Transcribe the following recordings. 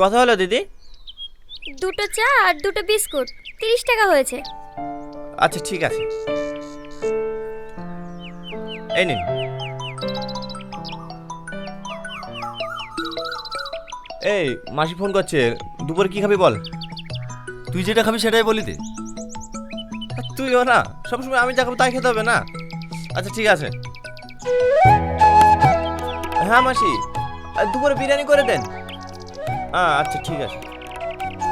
কথা হলো দিদি? দুটো চা আর দুটো বিস্কুট, 30 টাকা হয়েছে। আচ্ছা ঠিক আছে, এই নিন। এই মাসি ফোন করছে, দুপুরে কি খাবি বল? তুই যেটা খাবি সেটাই বলি দে। তুইও না, সবসময় আমি যা খাবো তাই খেতে হবে না? আচ্ছা ঠিক আছে। হ্যাঁ মাসি, দুপুরে বিরিয়ানি করে দেন। আচ্ছা ঠিক আছে,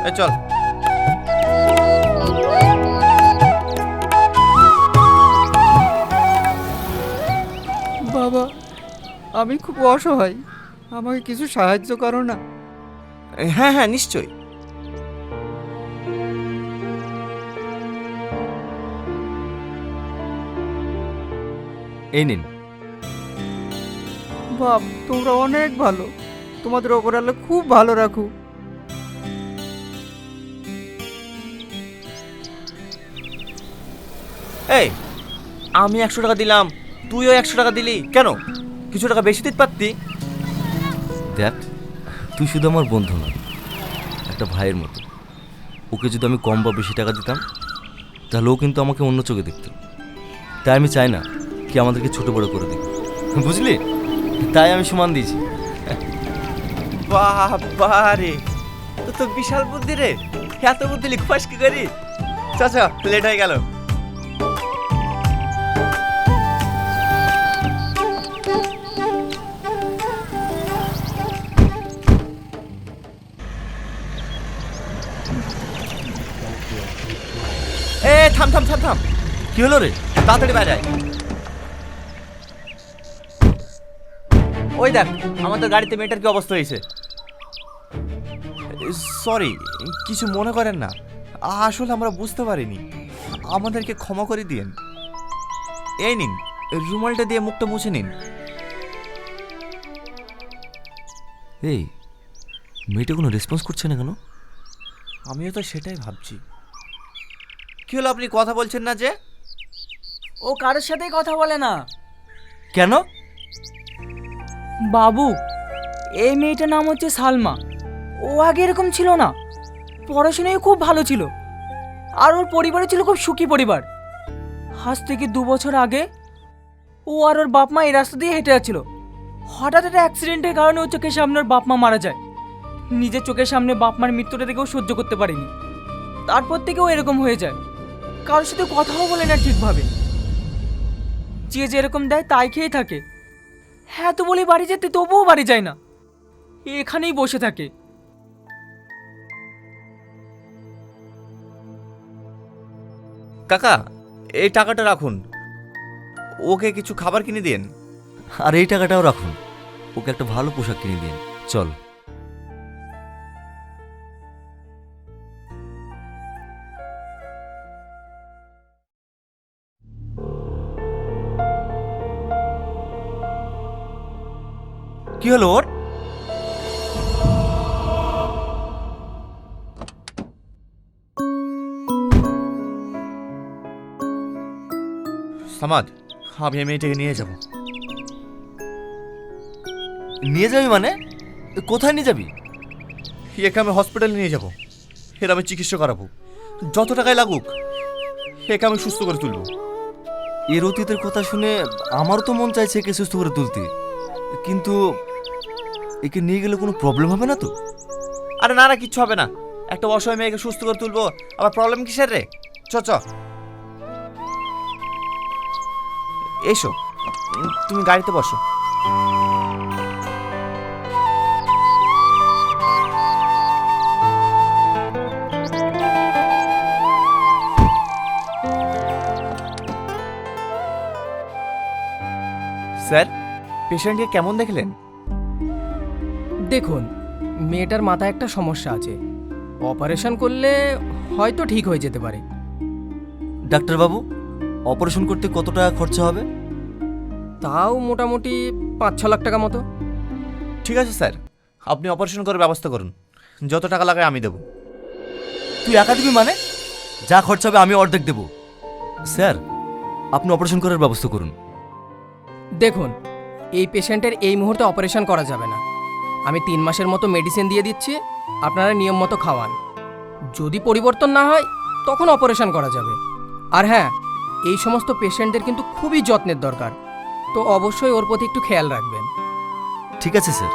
এই চল। বাবা, আমি খুব অসহায়, আমাকে কিছু সাহায্য করো না। হ্যাঁ হ্যাঁ নিশ্চয়ই। এই নিন। বাপ, তোমরা অনেক ভালো, তোমাদের ওপর আল্লাহ খুব ভালো রাখু। এই আমি 100 টাকা দিলাম, তুইও 100 টাকা দিলি কেন? কিছু টাকা বেশি দিতে পারতি। দেখ, তুই শুধু আমার বন্ধু না, একটা ভাইয়ের মতো। ওকে যদি আমি কম বা বেশি টাকা দিতাম তাহলে ও কিন্তু আমাকে অন্য চোখে দেখত। তাই আমি চাই না কি আমাদেরকে ছোট বড় করে দিক, বুঝলি? তাই আমি সমান দিয়েছি। বাবা রে, তো তো বিশাল বুদ্ধি রে, এত বুদ্ধি লিখবাস কি করি? চাচা লেট হয়ে গেল। এ থাম থাম থাম থাম, কি হলো রে? তাড়াতাড়ি বাইরে আয়। ওই দেখ আমাদের গাড়িতে মেয়েটার কি অবস্থা হয়েছে। সরি, কিছু মনে করেন না, আসলে আমরা বুঝতে পারিনি, আমাদেরকে ক্ষমা করে দিয়েন। এই নিন, রুমালটা দিয়ে মুখটা মুছে নিন। এই মেয়েটা কোনো রেসপন্স করছে না কেন? আমিও তো সেটাই ভাবছি। কি হলো, আপনি কথা বলছেন না যে? ও কারোর সাথেই কথা বলে না। কেন? বাবু, এই মেয়েটার নাম হচ্ছে সালমা। ও আগে এরকম ছিল না, পড়াশোনায় খুব ভালো ছিল, আর ওর পরিবারে ছিল খুব সুখী পরিবার। আজ থেকে 2 বছর আগে ও আর ওর বাপ মা এই রাস্তা দিয়ে হেঁটে যাচ্ছিল। হঠাৎ একটা অ্যাক্সিডেন্টের কারণে ওর চোখের সামনে ওর বাপ মা মারা যায়। নিজের চোখের সামনে বাপ মার মৃত্যুটা দেখেও সহ্য করতে পারেনি। তারপর থেকে ও এরকম হয়ে যায়, কারোর সাথে কথাও বলে না ঠিকভাবে, যে যেরকম দেয় তাই খেয়ে থাকে। হ্যাঁ তো বলি বাড়ি যেতে, তবুও বাড়ি যায় না, এখানেই বসে থাকে। কাকা, এই টাকাটা রাখুন, ওকে কিছু খাবার কিনে দিন। আর এই টাকাটাও রাখুন, ওকে একটা ভালো পোশাক কিনে দিন। চল। কি হলো ওর? সামাদ, আমি এই মেয়েটাকে নিয়ে যাব। নিয়ে যাবি মানে? কোথায় নিয়ে যাবি? একে আমি হসপিটালে নিয়ে যাব, এর আমি চিকিৎসা করাবো, যত টাকায় লাগুক একে আমি সুস্থ করে তুলবো। এর অতীতের কথা শুনে আমারও তো মন চাইছে একে সুস্থ করে তুলতে, কিন্তু একে নিয়ে গেলে কোনো প্রবলেম হবে না তো? আরে না না, কিচ্ছু হবে না, একটা অসহায় মেয়েকে সুস্থ করে তুলবো, আবার প্রবলেম কিসের রে? চ চ, এসো, তুমি গাড়িতে বসো। স্যার, পেশেন্টকে কেমন দেখলেন? দেখুন, মেয়েটার মাথায় একটা সমস্যা আছে, অপারেশন করলে হয়তো ঠিক হয়ে যেতে পারে। ডাক্তারবাবু, অপারেশন করতে কত টাকা খরচা হবে? তাও মোটামুটি 5-6 লাখ টাকা মতো। ঠিক আছে স্যার, আপনি অপারেশন করার ব্যবস্থা করুন, যত টাকা লাগে আমি দেবো। তুই একা দিবি মানে? যা খরচা হবে আমি অর্ধেক দেব। স্যার, আপনি অপারেশন করার ব্যবস্থা করুন। দেখুন, এই পেশেন্টের এই মুহূর্তে অপারেশন করা যাবে না, আমি 3 মাসের মতো মেডিসিন দিয়ে দিচ্ছি, আপনারা নিয়ম মতো খাওয়ান। যদি পরিবর্তন না হয় তখন অপারেশন করা যাবে। আর হ্যাঁ, এই সমস্ত পেশেন্টদের কিন্তু খুবই যত্নের দরকার, তো অবশ্যই ওর প্রতি একটু খেয়াল রাখবেন। ঠিক আছে স্যার।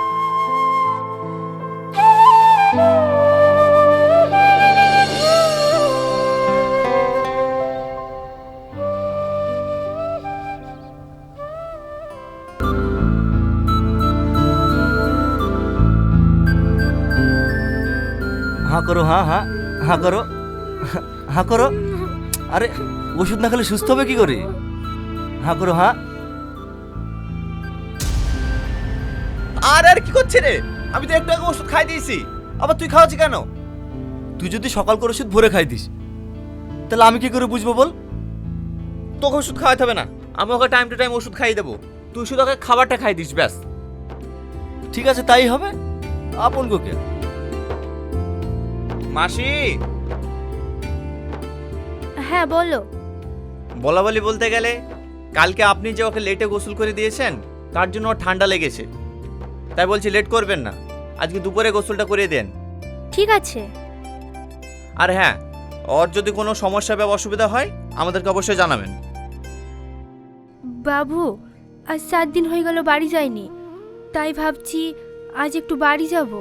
हाँ करो, हाँ हाँ हाँ करो, हाँ करो। আরে ওষুধ না খেলে সুস্থ হবে কি করে? হ্যাঁ করো, হ্যাঁ। আর আর কি করছে রে? আমি তো একটু আগে ওষুধ খাই দিয়েছি, আবার তুই খাওয়াচ্ছি কেন? তুই যদি সকাল করে ওষুধ ভরে খাই দিস, তাহলে আমি কি করে বুঝবো বল? তোকে ওষুধ খাওয়াতে হবে না, আমি ওকে টাইম টু টাইম ওষুধ খাইয়ে দেবো। তুই শুধু ওকে খাবারটা খাই দিস ব্যাস। ঠিক আছে, তাই হবে। আপন কোকে মাসি, হ্যাঁ বলো। বলা বলি বলতে গেলে, কালকে আপনি যে ওকে লেটে গোসল করে দিয়েছেন তার জন্য ওর ঠান্ডা লেগেছে, তাই বলছি লেট করবেন না, আজকে দুপুরে গোসলটা করে দেন। ঠিক আছে। আর হ্যাঁ, ওর যদি কোনো সমস্যা বা অসুবিধা হয় আমাদেরকে অবশ্যই জানাবেন। বাবু, আজ 7 দিন হয়ে গেল বাড়ি যাইনি, তাই ভাবছি আজ একটু বাড়ি যাব।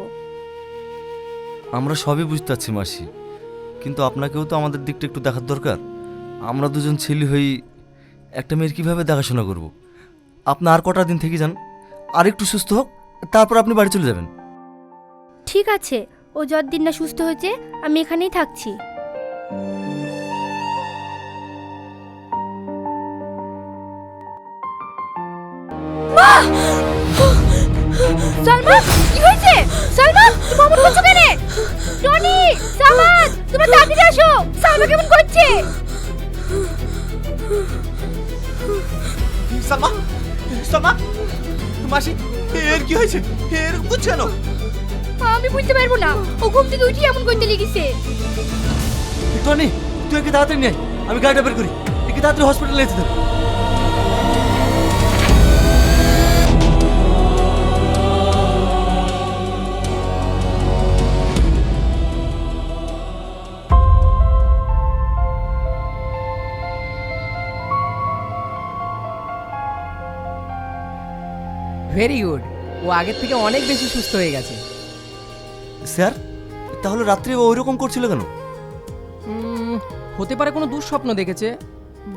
আমরা সবই বুঝতে পারছি মাসি, কিন্তু আপনাকেও তো আমাদের দিকটা একটু দেখার দরকার। আমরা দুজন ছেলে হই, একটা মেয়ের কীভাবে দেখাশোনা করব? আপনি আর কটা দিন থেকে যান, আর একটু সুস্থ হোক, তারপর আপনি বাড়ি চলে যাবেন। ঠিক আছে, ও যতদিন না সুস্থ হয়েছে আমি এখানেই থাকছি। সালমা, কি হয়েছে? সালমা, তুমি অমন করছো কেন? টনি, সালমান, তোমরা তাড়াতাড়ি আসো, সালমা কেমন করছে? সালমা, সালমা, মাসি, এর কি হয়েছে? এরকম করছে কেন? আমি বুঝতে পারবো না, ও ঘুম থেকে উঠে এমন করতে লেগেছে। টনি, তুই একে তাড়াতাড়ি নিয়ে আয়, আমি গাড়িটা বের করি, একে তাড়াতাড়ি হসপিটালে যেতে দেবো। ভেরি গুড, ও আগের থেকে অনেক বেশি সুস্থ হয়ে গেছে। স্যার, তাহলে রাত্রে ও ওইরকম করছিল কেন? হতে পারে কোনো দুঃস্বপ্ন দেখেছে,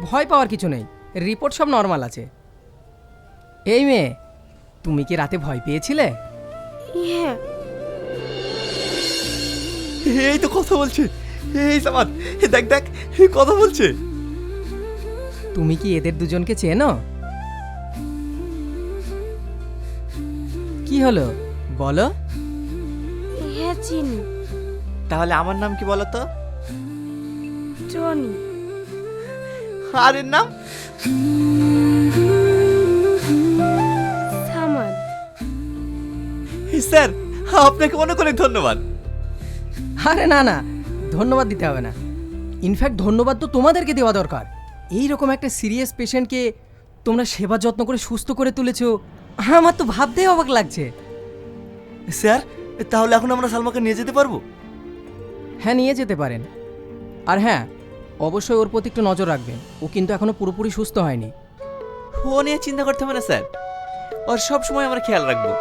ভয় পাওয়ার কিছু নেই, রিপোর্ট সব নর্মাল আছে। এই মেয়ে, তুমি কি রাতে ভয় পেয়েছিলে? হ্যাঁ। এই তো কথা বলছে, এই সামাদ, দেখ দেখ কথা বলছে। তুমি কি এদের দুজনকে চেনো? কি হলো বলো? হ্যাঁ চিনি। তাহলে আমার নাম কি বলো তো? টনি। আর এর নাম? সামান। স্যার, আপনাকে অনেক অনেক ধন্যবাদ। আরে না না, ধন্যবাদ দিতে হবে না। ইনফ্যাক্ট ধন্যবাদ তো তোমাদেরকে দেওয়া দরকার। এই রকম একটা সিরিয়াস পেশেন্টকে তোমরা সেবা যত্ন করে সুস্থ করে তুলেছো, আমার তো ভাবতেই অবাক লাগছে। স্যার, তাহলে এখন আমরা সালমাকে নিয়ে যেতে পারবো? হ্যাঁ, নিয়ে যেতে পারেন। আর হ্যাঁ, অবশ্যই ওর প্রতি একটু নজর রাখবেন, ও কিন্তু এখনো পুরোপুরি সুস্থ হয়নি। ও নিয়ে চিন্তা করতে হবে না স্যার, ওর সব সময় আমরা খেয়াল রাখবো।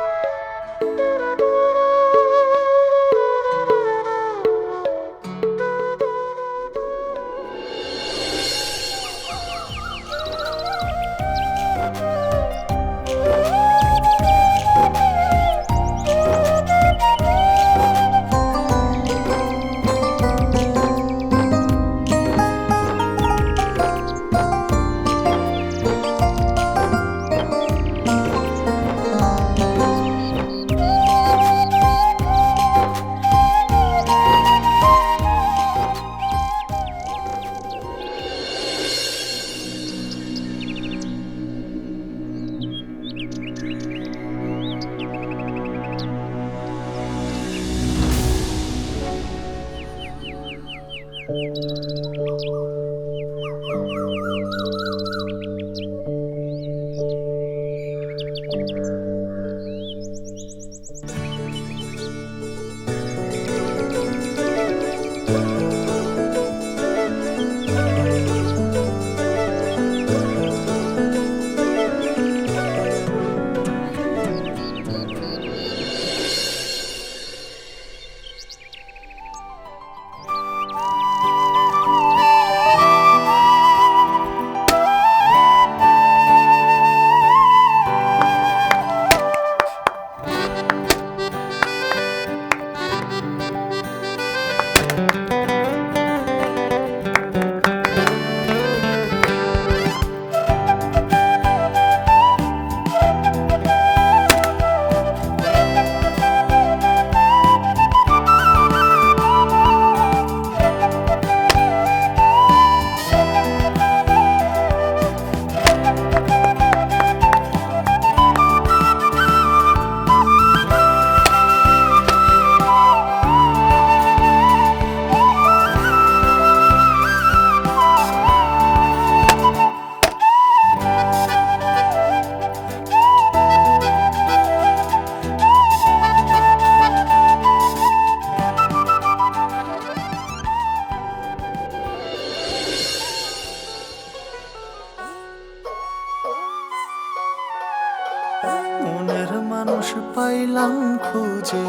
মনের মানুষ পাইলাম খুঁজে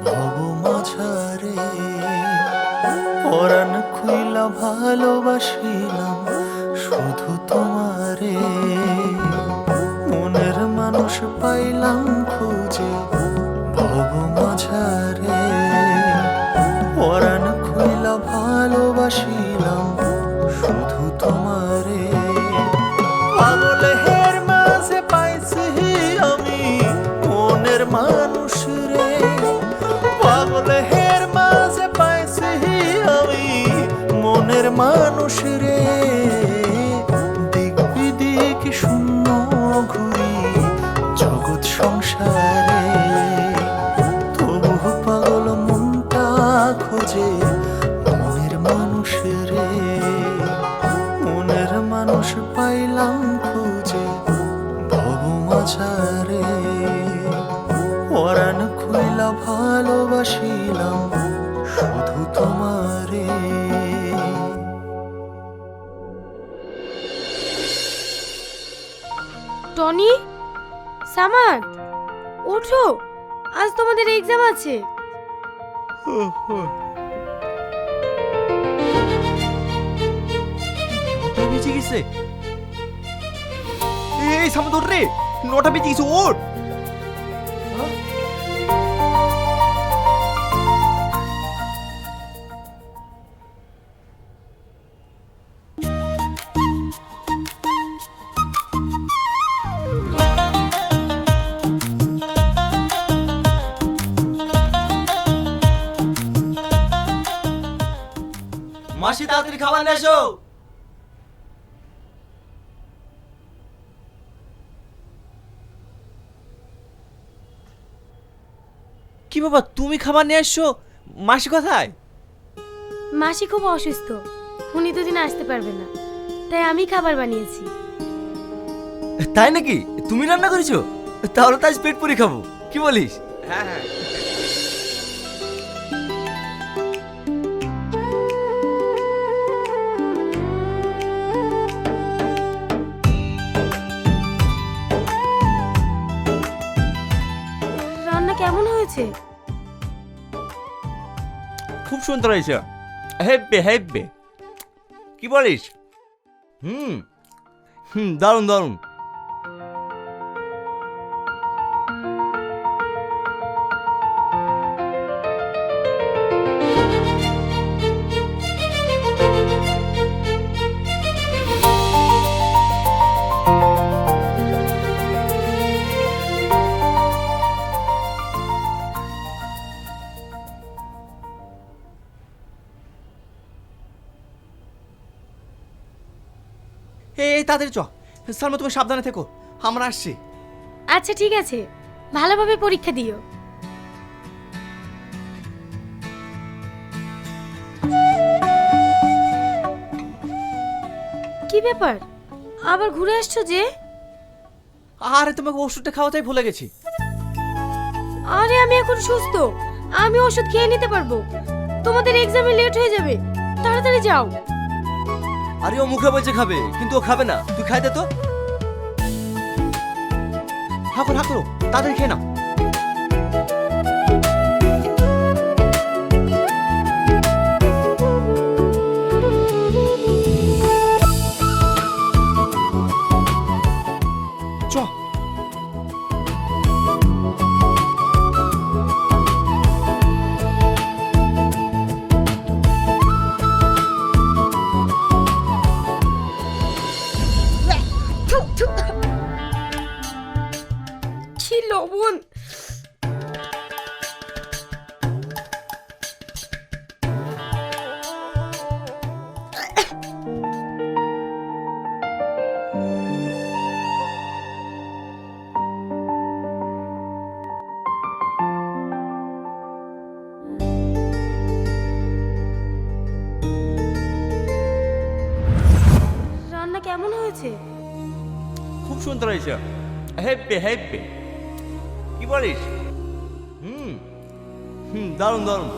ভব মাঝারে, পরাণ খুইলা ভালোবাসিলাম শুধু তোমারে। মনের মানুষ পাইলাম খুঁজে ভব মাঝারে, পরাণ খুইলা ভালোবাসিলাম শুধু তোমারে। পাগল হের মাঝে পাইছি আমি মনের মানুষ রে, পাগল হের মাঝে পাইছি আমি মনের মানুষ রে। দিক বিদিক শূন্য ঘুরি জগৎ সংসারে, তবু পাগল মনটা খোঁজে মনের মানুষ রে। মনের মানুষ পাইলাম খুঁজে ভব মাঝারে, পরাণ খুইলা ভালোবাসিলাম শুধু তোমারে। টনি, সামাদ, ওঠো, আজ তোমাদের এক্সাম আছে। নটা বেজে গেছে। এই সামনে ধর রে, নটা বেজে গেছে, ওঠ। মাসি তাড়াতাড়ি খাবার নিয়ে এসো। কি বাবা, তুমি খাবার নিয়ে আসছো? মাসি কোথায়? মাসি খুব অসুস্থ, উনি দুদিন আসতে পারবে না, তাই আমি খাবার বানিয়েছি। তাই নাকি? তুমি রান্না করেছো? তাহলে তো আজ পেট পুরি খাবো, কি বলিস? হ্যাঁ হ্যাঁ। রান্না কেমন হয়েছে? খুব সুন্দর হয়েছে, হেব্বে হেব্বে। কি বলিস? হুম হুম, দারুণ দারুণ। এই তাড়াতাড়ি চ, সালমা তুমি সাবধানে থেকো, আমরা আসছি। আচ্ছা ঠিক আছে, ভালোভাবে পরীক্ষা দিও। কি ব্যাপার, আবার ঘুরে আসছো যে? আরে তোমাকে ওষুধটা খাওয়াতেই ভুলে গেছি। আরে আমি এখন সুস্থ, আমি ওষুধ খেয়ে নিতে পারবো। তোমাদের এক্সামে লেট হয়ে যাবে, তাড়াতাড়ি যাও। আরে ও মুখে বলছে খাবে, কিন্তু ও খাবে না, তুই খাই দে তো। হা করো, তাড়াতাড়ি খেয়ে নাও। চ। কি লবণ! রান্না কেমন হয়েছে? খুব সুন্দর হয়েছে, হেব্বে হেব্বে। কি বলিস? হুম হুম, দারুণ দারুণ।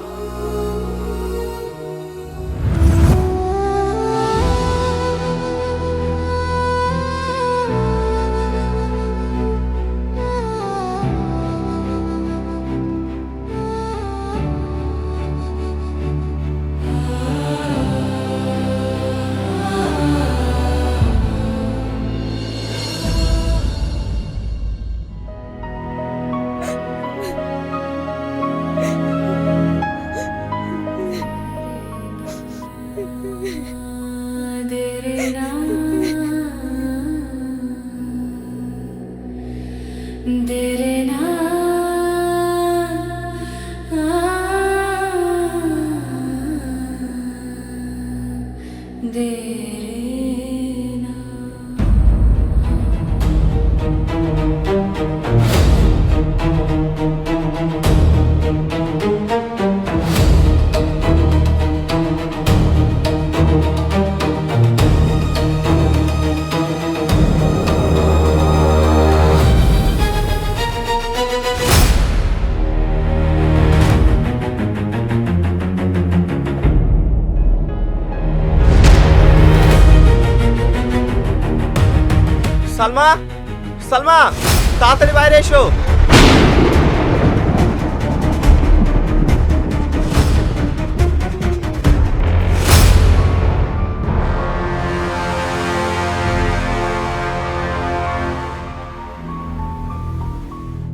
সালমা, সালমা, তাড়াতাড়ি বাইরে এসো।